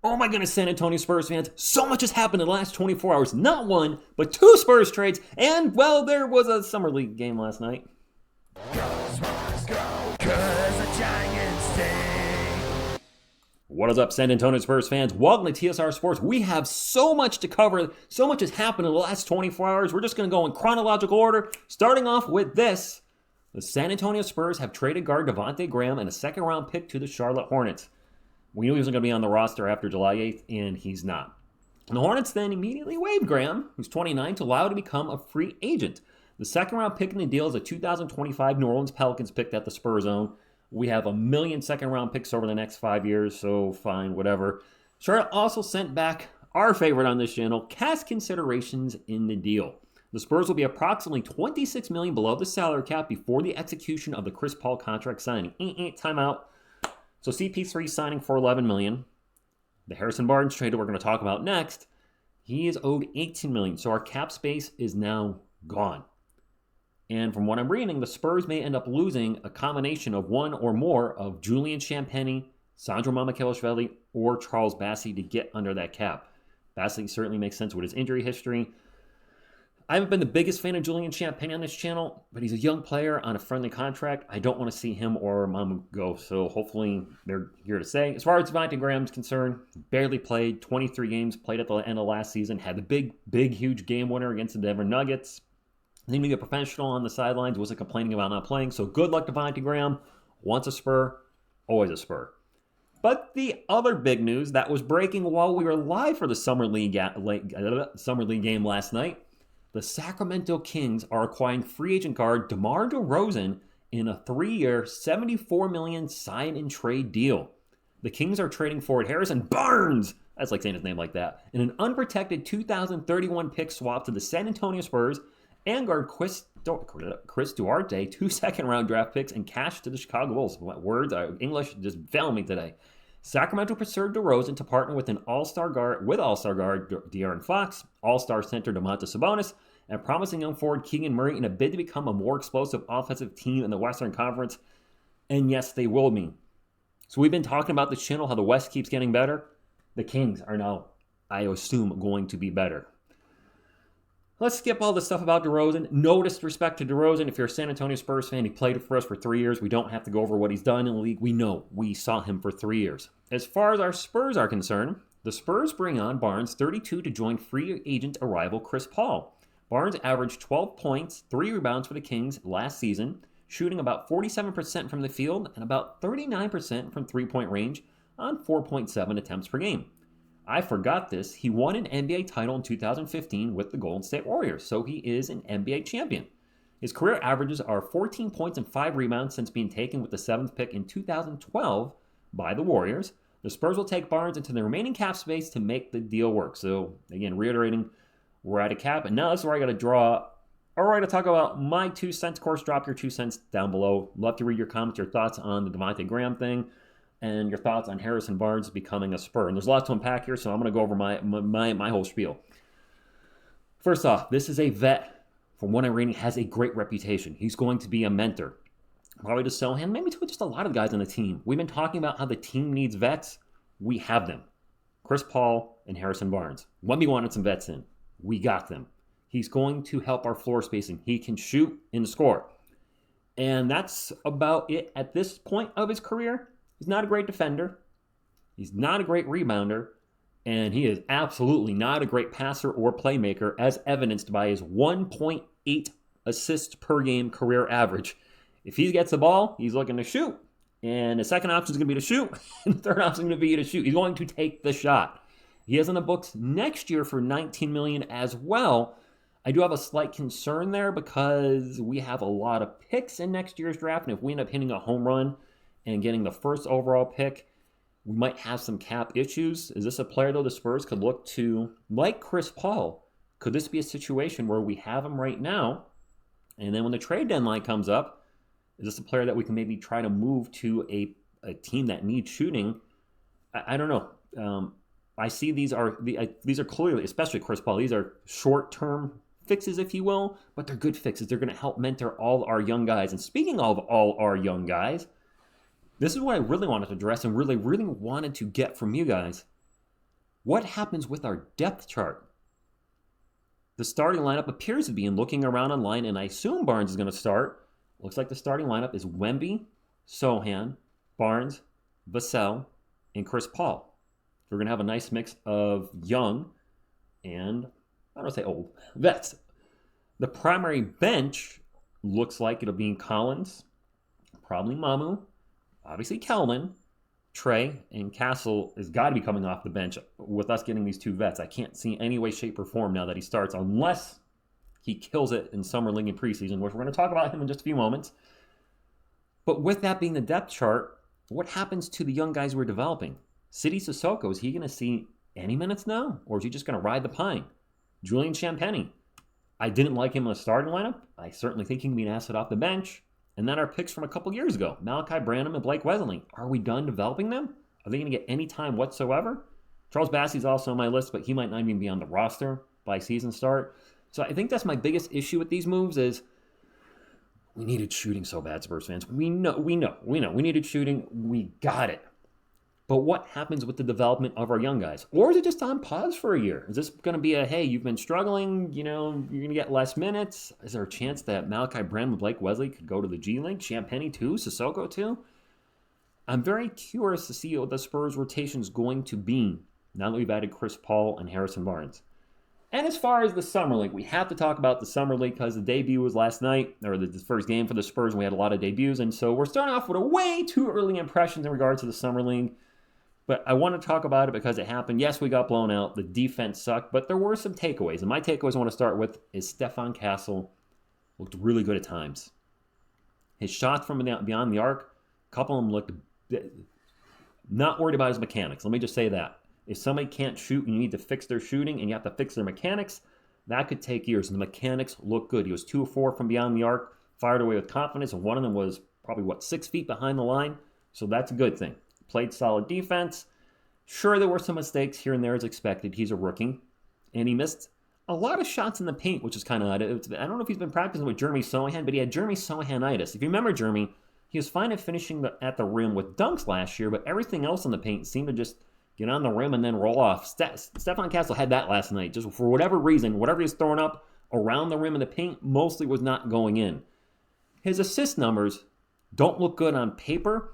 Oh my goodness, San Antonio Spurs fans, so much has happened in the last 24 hours. Not one, but two Spurs trades, and, well, there was a Summer League game last night. Go, Spurs, go, 'cause the Giants stink. What is up, San Antonio Spurs fans? Welcome to TSR Sports. We have so much to cover. So much has happened in the last 24 hours. We're just going to go in chronological order, starting off with this. The San Antonio Spurs have traded guard Devontae Graham and a second-round pick to the Charlotte Hornets. We knew he wasn't going to be on the roster after July 8th, and he's not. And the Hornets then immediately waived Graham, who's 29, to allow him to become a free agent. The second-round pick in the deal is a 2025 New Orleans Pelicans pick that the Spurs own. We have 1 million second-round picks over the next 5 years, so fine, whatever. Charlotte also sent back our favorite on this channel, cash considerations in the deal. The Spurs will be approximately $26 million below the salary cap before the execution of the Chris Paul contract signing. Timeout. So CP3 signing for $11 million. The Harrison Barnes trade that we're going to talk about next, he is owed $18 million. So our cap space is now gone. And from what I'm reading, the Spurs may end up losing a combination of one or more of Julian Champagnie, Sandro Mamukelashvili, or Charles Bassey to get under that cap. Bassey certainly makes sense with his injury history. I haven't been the biggest fan of Julian Champagnie on this channel, but he's a young player on a friendly contract. I don't want to see him or Mamu go, so hopefully they're here to stay. As far as Devontae Graham's concerned, barely played, 23 games, played at the end of last season, had the big, huge game winner against the Denver Nuggets. Seemed to be a professional on the sidelines, wasn't complaining about not playing, so good luck to Devontae Graham. Once a Spur, always a Spur. But the other big news that was breaking while we were live for the Summer League game last night, the Sacramento Kings are acquiring free agent guard DeMar DeRozan in a 3-year, $74 million sign-and-trade deal. The Kings are trading forward Harrison Barnes, that's like saying his name like that, in an unprotected 2031 pick swap to the San Antonio Spurs, and guard Chris Duarte, 2 second-round draft picks, and cash to the Chicago Bulls. Words, English just failed me today. Sacramento pursued DeRozan to partner with All-Star guard De'Aaron Fox, All-Star center Domantas Sabonis, and promising young forward Keegan Murray in a bid to become a more explosive offensive team in the Western Conference. And yes, they will be. So we've been talking about this channel, how the West keeps getting better. The Kings are now, I assume, going to be better. Let's skip all the stuff about DeRozan. No disrespect to DeRozan. If you're a San Antonio Spurs fan, he played for us for 3 years. We don't have to go over what he's done in the league. We know. We saw him for 3 years. As far as our Spurs are concerned, the Spurs bring on Barnes, 32, to join free agent arrival Chris Paul. Barnes averaged 12 points, 3 rebounds for the Kings last season, shooting about 47% from the field and about 39% from three-point range on 4.7 attempts per game. I forgot this. He won an NBA title in 2015 with the Golden State Warriors, so he is an NBA champion. His career averages are 14 points and 5 rebounds since being taken with the 7th pick in 2012 by the Warriors. The Spurs will take Barnes into the remaining cap space to make the deal work. So, again, reiterating, we're at a cap, and now this is where I got to talk about my 2 cents. Of course, drop your 2 cents down below. Love to read your comments, your thoughts on the Devontae Graham thing, and your thoughts on Harrison Barnes becoming a Spur. And there's a lot to unpack here, so I'm going to go over my whole spiel. First off, this is a vet. From what I'm reading, has a great reputation. He's going to be a mentor. Probably to Sohan, maybe to just a lot of guys on the team. We've been talking about how the team needs vets. We have them. Chris Paul and Harrison Barnes. When we wanted some vets in, we got them. He's going to help our floor spacing. He can shoot and score. And that's about it at this point of his career. He's not a great defender. He's not a great rebounder. And he is absolutely not a great passer or playmaker, as evidenced by his 1.8 assists per game career average. If he gets the ball, he's looking to shoot. And the second option is going to be to shoot. And the third option is going to be to shoot. He's going to take the shot. He is on the books next year for $19 million as well. I do have a slight concern there because we have a lot of picks in next year's draft. And if we end up hitting a home run and getting the first overall pick, we might have some cap issues. Is this a player, though, the Spurs could look to, like Chris Paul? Could this be a situation where we have him right now, and then when the trade deadline comes up, is this a player that we can maybe try to move to a team that needs shooting? I don't know. I see these are clearly, especially Chris Paul, these are short-term fixes, if you will, but they're good fixes. They're going to help mentor all our young guys. And speaking of all our young guys, this is what I really wanted to address and really wanted to get from you guys. What happens with our depth chart? The starting lineup appears to be, in looking around online, and I assume Barnes is going to start. Looks like the starting lineup is Wemby, Sohan, Barnes, Vassell, and Chris Paul. So we're going to have a nice mix of young and, I don't want to say old, vets. The primary bench looks like it'll be Collins, probably Mamu, obviously Kelvin, Trey, and Castle has got to be coming off the bench with us getting these two vets. I can't see any way, shape, or form now that he starts unless he kills it in Summer League and preseason, which we're going to talk about him in just a few moments. But with that being the depth chart, what happens to the young guys we're developing? Sidy Cissoko, is he going to see any minutes now? Or is he just going to ride the pine? Julian Champagnie, I didn't like him in the starting lineup. I certainly think he can be an asset off the bench. And then our picks from a couple years ago, Malachi Branham and Blake Wesley. Are we done developing them? Are they going to get any time whatsoever? Charles Bassey's also on my list, but he might not even be on the roster by season start. So I think that's my biggest issue with these moves is we needed shooting so bad, Spurs fans. We know. We needed shooting. We got it. But what happens with the development of our young guys? Or is it just on pause for a year? Is this going to be a, hey, you've been struggling, you're going to get less minutes? Is there a chance that Malachi Branham and Blake Wesley could go to the G League? Champagnie too? Sissoko too? I'm very curious to see what the Spurs rotation is going to be now that we've added Chris Paul and Harrison Barnes. And as far as the Summer League, we have to talk about the Summer League because the debut was last night, or the first game for the Spurs, and we had a lot of debuts. And so we're starting off with a way too early impressions in regards to the Summer League. But I want to talk about it because it happened. Yes, we got blown out. The defense sucked, but there were some takeaways. And my takeaways I want to start with is Stephon Castle looked really good at times. His shots from beyond the arc, a couple of them looked not worried about his mechanics. Let me just say that. If somebody can't shoot and you need to fix their shooting and you have to fix their mechanics, that could take years. And the mechanics look good. He was 2 of 4 from beyond the arc, fired away with confidence, and one of them was probably, 6 feet behind the line. So that's a good thing. Played solid defense. Sure, there were some mistakes here and there as expected. He's a rookie. And he missed a lot of shots in the paint, which is kind of odd. I don't know if he's been practicing with Jeremy Sohan, but he had Jeremy Sohanitis. If you remember Jeremy, he was fine at finishing at the rim with dunks last year, but everything else in the paint seemed to just get on the rim and then roll off. Stephon Castle had that last night. Just for whatever reason, whatever he was throwing up around the rim in the paint mostly was not going in. His assist numbers don't look good on paper.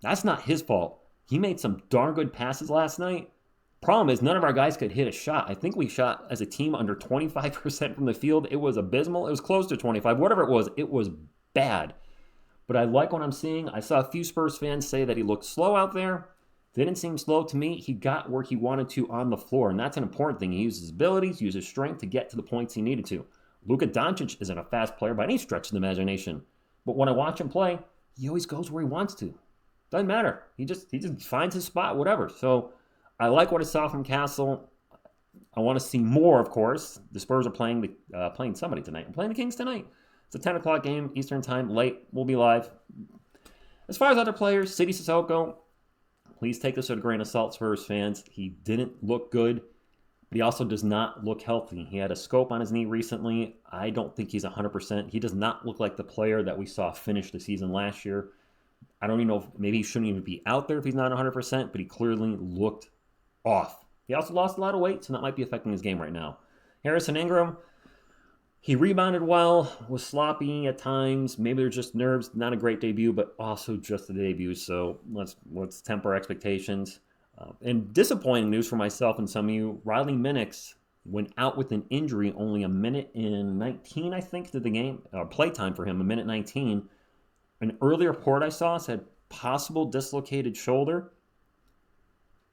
That's not his fault. He made some darn good passes last night. Problem is, none of our guys could hit a shot. I think we shot as a team under 25% from the field. It was abysmal. It was close to 25. Whatever it was bad. But I like what I'm seeing. I saw a few Spurs fans say that he looked slow out there. Didn't seem slow to me. He got where he wanted to on the floor, and that's an important thing. He used his abilities, used his strength to get to the points he needed to. Luka Doncic isn't a fast player by any stretch of the imagination. But when I watch him play, he always goes where he wants to. Doesn't matter. He just finds his spot, whatever. So I like what I saw from Castle. I want to see more, of course. The Spurs are playing somebody tonight. I'm playing the Kings tonight. It's a 10 o'clock game, Eastern time, late. We'll be live. As far as other players, Sidy Cissoko, please take this with a grain of salt, Spurs fans. He didn't look good, but he also does not look healthy. He had a scope on his knee recently. I don't think he's 100%. He does not look like the player that we saw finish the season last year. I don't even know if maybe he shouldn't even be out there if he's not 100%, but he clearly looked off. He also lost a lot of weight, so that might be affecting his game right now. Harrison Ingram, he rebounded well, was sloppy at times. Maybe there's just nerves. Not a great debut, but also just a debut, so let's temper expectations. And disappointing news for myself and some of you, Riley Minix went out with an injury only a minute and 19, I think, to the game. Playtime for him, a minute 19. An early report I saw said possible dislocated shoulder.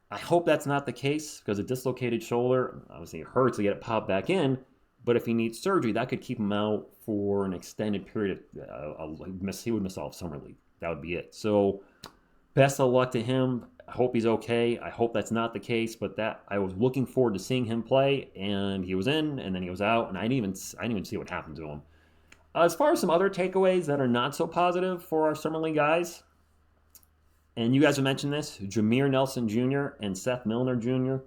I hope that's not the case because a dislocated shoulder, obviously it hurts to get it popped back in, but if he needs surgery, that could keep him out for an extended period. He would miss all of Summer League. That would be it. So best of luck to him. I hope he's okay. I hope that's not the case, but that I was looking forward to seeing him play, and he was in, and then he was out, and I didn't even see what happened to him. As far as some other takeaways that are not so positive for our Summer League guys, and you guys have mentioned this, Jameer Nelson Jr. and Seth Milner Jr.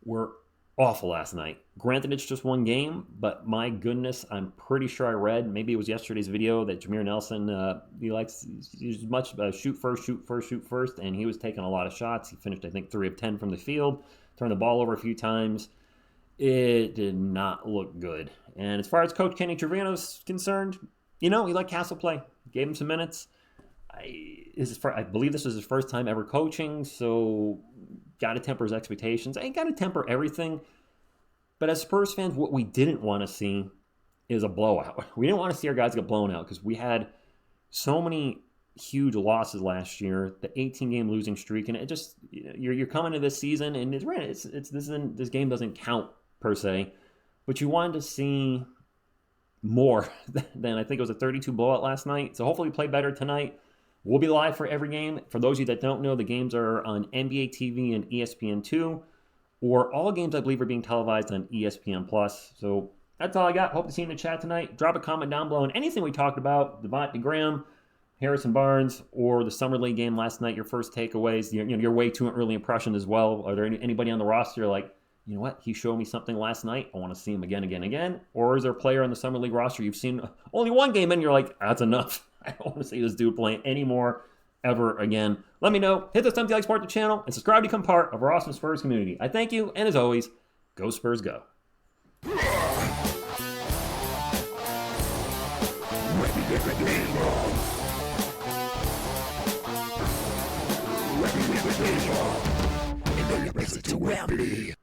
were awful last night. Granted, it's just one game, but my goodness, I'm pretty sure I read, maybe it was yesterday's video, that Jameer Nelson, he's much shoot first, and he was taking a lot of shots. He finished, I think, 3 of 10 from the field, turned the ball over a few times. It did not look good. And as far as Coach Kenny Trevino's concerned, he let Castle play. Gave him some minutes. I believe this was his first time ever coaching, so got to temper his expectations. I ain't got to temper everything. But as Spurs fans, what we didn't want to see is a blowout. We didn't want to see our guys get blown out because we had so many huge losses last year, the 18-game losing streak, and it just, you're coming to this season, and this game doesn't count per se, but you wanted to see more than, I think it was a 32 blowout last night. So hopefully we play better tonight. We'll be live for every game. For those of you that don't know, the games are on NBA TV and ESPN2, or all games I believe are being televised on ESPN+. So that's all I got. Hope to see you in the chat tonight. Drop a comment down below on anything we talked about, Devontae Graham, Harrison Barnes, or the Summer League game last night, your first takeaways, your way too early impression as well. Are there anybody on the roster like, you know what, he showed me something last night, I want to see him again? Or is there a player on the Summer League roster you've seen only one game and you're like, that's enough. I don't want to see this dude playing anymore ever again. Let me know. Hit the thumbs up, support the channel, and subscribe to become part of our awesome Spurs community. I thank you, and as always, go Spurs go. It makes it to Wembley.